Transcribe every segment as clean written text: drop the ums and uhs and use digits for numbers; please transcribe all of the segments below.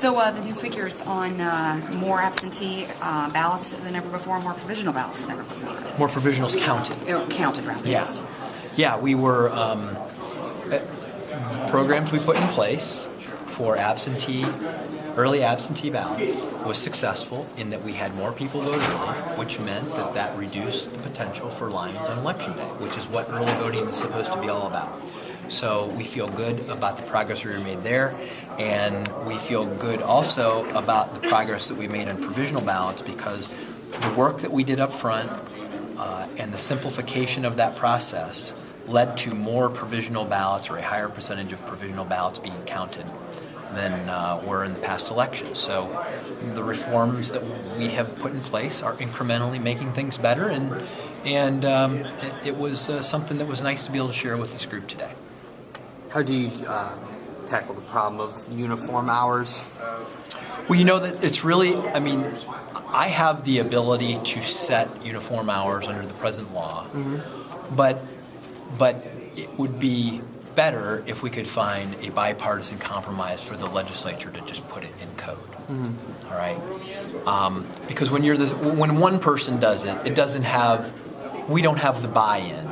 So the new figures on more absentee ballots than ever before, more provisional ballots than ever before. More provisionals counted. Counted, rather. Yes. Yeah, we were programs we put in place for early absentee ballots was successful in that we had more people vote early, which meant that reduced the potential for lines on election day, which is what early voting is supposed to be all about. So we feel good about the progress we made there, and we feel good also about the progress that we made on provisional ballots, because the work that we did up front and the simplification of that process led to more provisional ballots, or a higher percentage of provisional ballots being counted than were in the past elections. So the reforms that we have put in place are incrementally making things better, and it was something that was nice to be able to share with this group today. How do you tackle the problem of uniform hours? Well, you know that it's really, I have the ability to set uniform hours under the present law, but it would be better if we could find a bipartisan compromise for the legislature to just put it in code. All right, because when one person does it, we don't have the buy-in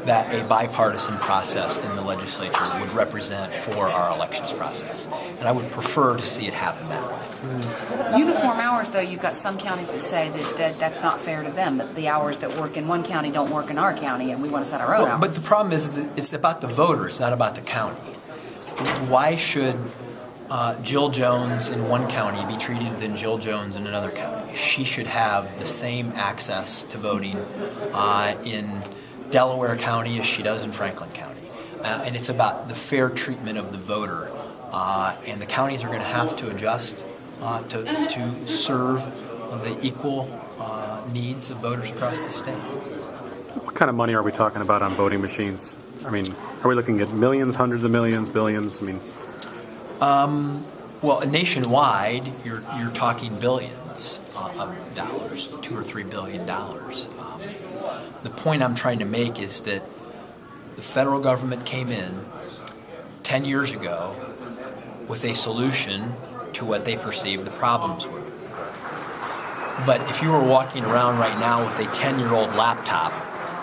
that a bipartisan process in the legislature would represent for our elections process, and I would prefer to see it happen that way. Uniform hours, though, you've got some counties that say that's not fair to them, that the hours that work in one county don't work in our county, and we want to set our own hours. But the problem is that it's about the voter, it's not about the county. Why should Jill Jones in one county be treated than Jill Jones in another county? She should have the same access to voting in Delaware County as she does in Franklin County. And it's about the fair treatment of the voter. And the counties are going to have to adjust to serve the equal needs of voters across the state. What kind of money are we talking about on voting machines? Are we looking at millions, hundreds of millions, billions? Well, nationwide, you're talking billions of dollars, $2 or $3 billion. The point I'm trying to make is that the federal government came in 10 years ago with a solution to what they perceived the problems were. But if you were walking around right now with a 10-year-old laptop,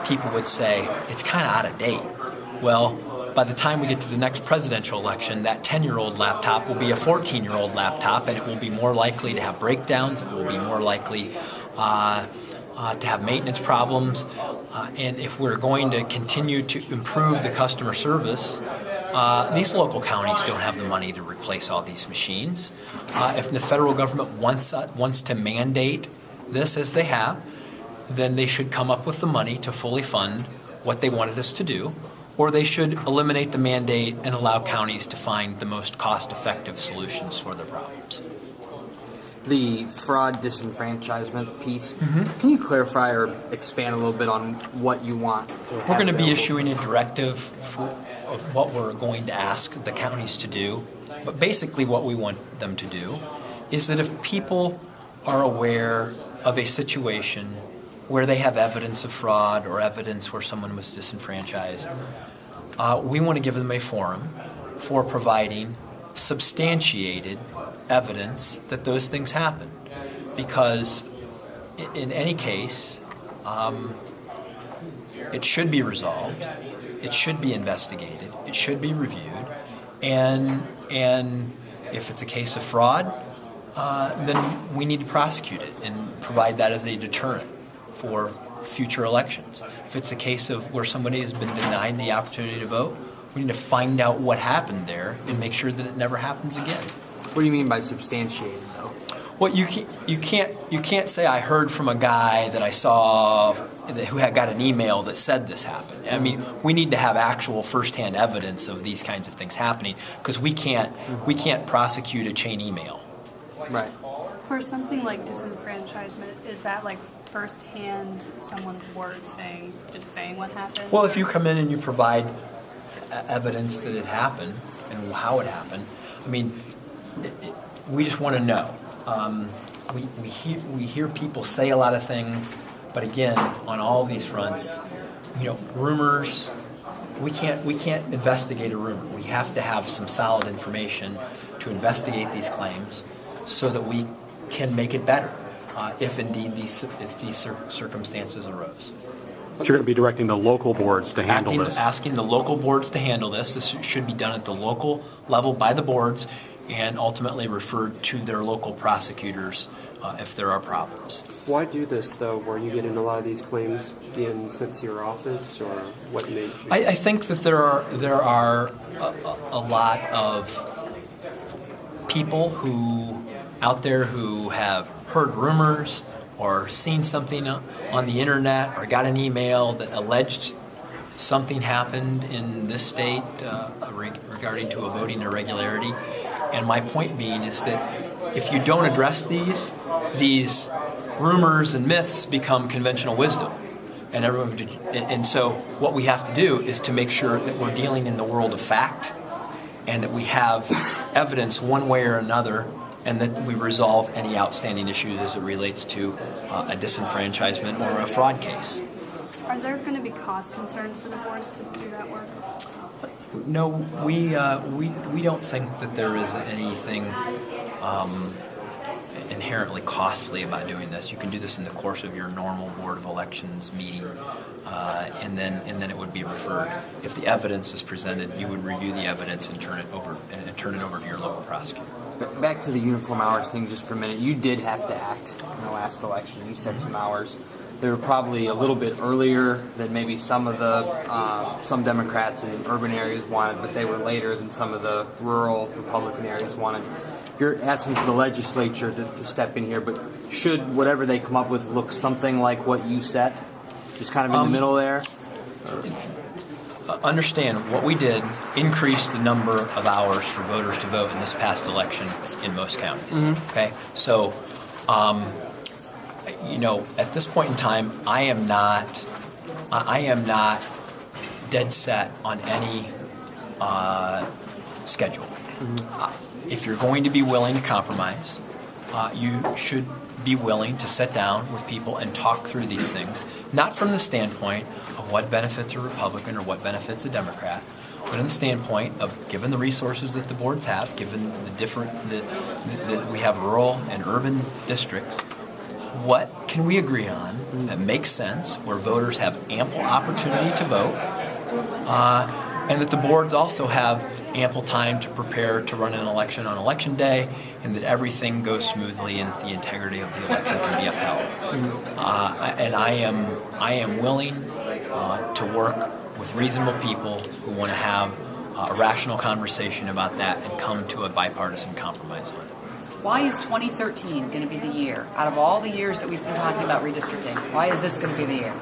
people would say, it's kind of out of date. Well, by the time we get to the next presidential election, that 10-year-old laptop will be a 14-year-old laptop, and it will be more likely to have breakdowns, it will be more likely to have maintenance problems, and if we're going to continue to improve the customer service, these local counties don't have the money to replace all these machines. If the federal government wants to mandate this, as they have, then they should come up with the money to fully fund what they wanted us to do, or they should eliminate the mandate and allow counties to find the most cost-effective solutions for their problems. The fraud disenfranchisement piece, can you clarify or expand a little bit on what you want to have? We're going to be issuing a directive of what we're going to ask the counties to do. But basically what we want them to do is that if people are aware of a situation where they have evidence of fraud or evidence where someone was disenfranchised, we want to give them a forum for providing substantiated evidence that those things happened. Because in any case, it should be resolved, it should be investigated, it should be reviewed, and if it's a case of fraud, then we need to prosecute it and provide that as a deterrent for future elections. If it's a case of where somebody has been denied the opportunity to vote, we need to find out what happened there and make sure that it never happens again. What do you mean by substantiated, though? Well, you can't say I heard from a guy that I saw who had got an email that said this happened. We need to have actual firsthand evidence of these kinds of things happening, because we can't prosecute a chain email. Right. For something like disenfranchisement, is that like firsthand someone's word saying what happened? Well, if you come in and you provide evidence that it happened and how it happened, we just want to know. We hear people say a lot of things, but again, on all these fronts, rumors. We can't investigate a rumor. We have to have some solid information to investigate these claims so that we can make it better if indeed these circumstances arose. But you're going to be directing the local boards to handle this. Asking the local boards to handle this. This should be done at the local level by the boards and ultimately referred to their local prosecutors if there are problems. Why do this, though? Were you getting a lot of these claims being sent to your office, or what made you? I think that there are a lot of people who out there who have heard rumors or seen something on the internet or got an email that alleged something happened in this state regarding to a voting irregularity. And my point being is that if you don't address these rumors and myths become conventional wisdom. And so what we have to do is to make sure that we're dealing in the world of fact and that we have evidence one way or another, and that we resolve any outstanding issues as it relates to a disenfranchisement or a fraud case. Are there going to be cost concerns for the boards to do that work? No, we don't think that there is anything inherently costly about doing this. You can do this in the course of your normal Board of Elections meeting, and then it would be referred. If the evidence is presented, you would review the evidence and turn it over to your local prosecutor. But back to the uniform hours thing just for a minute. You did have to act in the last election. You set some hours. They were probably a little bit earlier than maybe some of the some Democrats in urban areas wanted, but they were later than some of the rural Republican areas wanted. You're asking for the legislature to step in here, but should whatever they come up with look something like what you set? Just kind of in the middle there? Understand, what we did increased the number of hours for voters to vote in this past election in most counties. Mm-hmm. Okay? So, at this point in time, I am not dead set on any schedule. Mm-hmm. If you're going to be willing to compromise, you should be willing to sit down with people and talk through these things, not from the standpoint of what benefits a Republican or what benefits a Democrat, but in the standpoint of, given the resources that the boards have, given that we have rural and urban districts, what can we agree on that makes sense, where voters have ample opportunity to vote, and that the boards also have ample time to prepare to run an election on election day, and that everything goes smoothly and that the integrity of the election can be upheld. And I am willing to work with reasonable people who want to have a rational conversation about that and come to a bipartisan compromise on it. Why is 2013 going to be the year, out of all the years that we've been talking about redistricting, why is this going to be the year?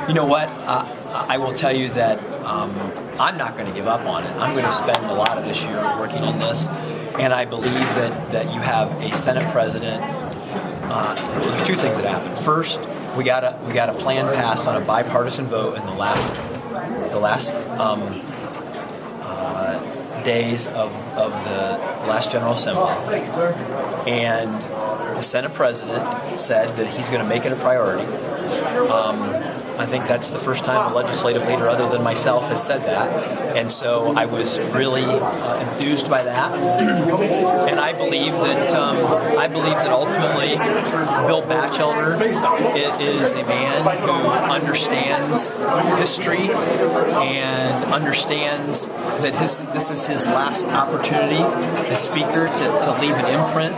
You know what? I will tell you that I'm not going to give up on it. I'm going to spend a lot of this year working on this, and I believe that you have a Senate president. There's two things that happen. First, we got a plan passed on a bipartisan vote in the last days of the last General Assembly, and the Senate president said that he's going to make it a priority. I think that's the first time a legislative leader other than myself has said that, and so I was really enthused by that. And I believe that ultimately Bill Batchelder is a man who understands history and understands that this is his last opportunity as Speaker to leave an imprint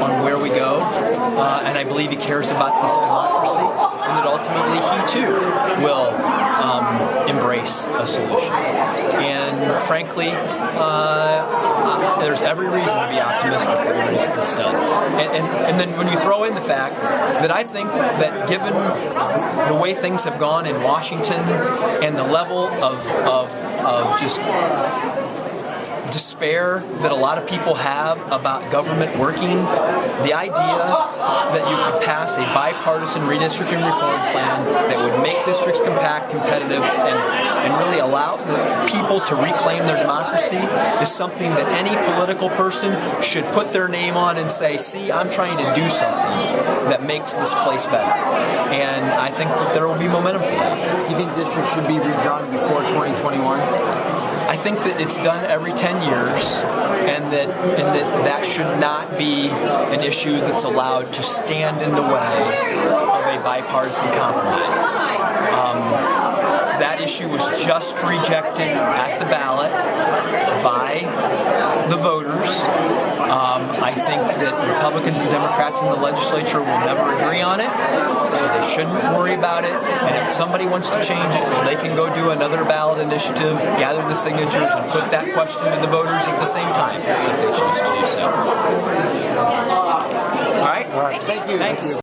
on where we go, and I believe he cares about this democracy, and that ultimately he too will embrace a solution. And frankly, there's every reason to be optimistic that we're going to get this done. And then when you throw in the fact that I think that given the way things have gone in Washington and the level of just despair that a lot of people have about government working, the idea that you could pass a bipartisan redistricting reform plan that would make districts competitive and really allow the people to reclaim their democracy is something that any political person should put their name on and say, see, I'm trying to do something that makes this place better. And I think that there will be momentum for that. Do you think districts should be redrawn before 2021? I think that it's done every 10 years, and that should not be an issue that's allowed to stand in the way of a bipartisan compromise. That issue was just rejected at the ballot by the voters. I think that Republicans and Democrats in the legislature will never agree on it, so they shouldn't worry about it. And if somebody wants to change it, well, they can go do another ballot initiative, gather the signatures, and put that question to the voters at the same time if they choose to do so. All right? Thank you. Thanks.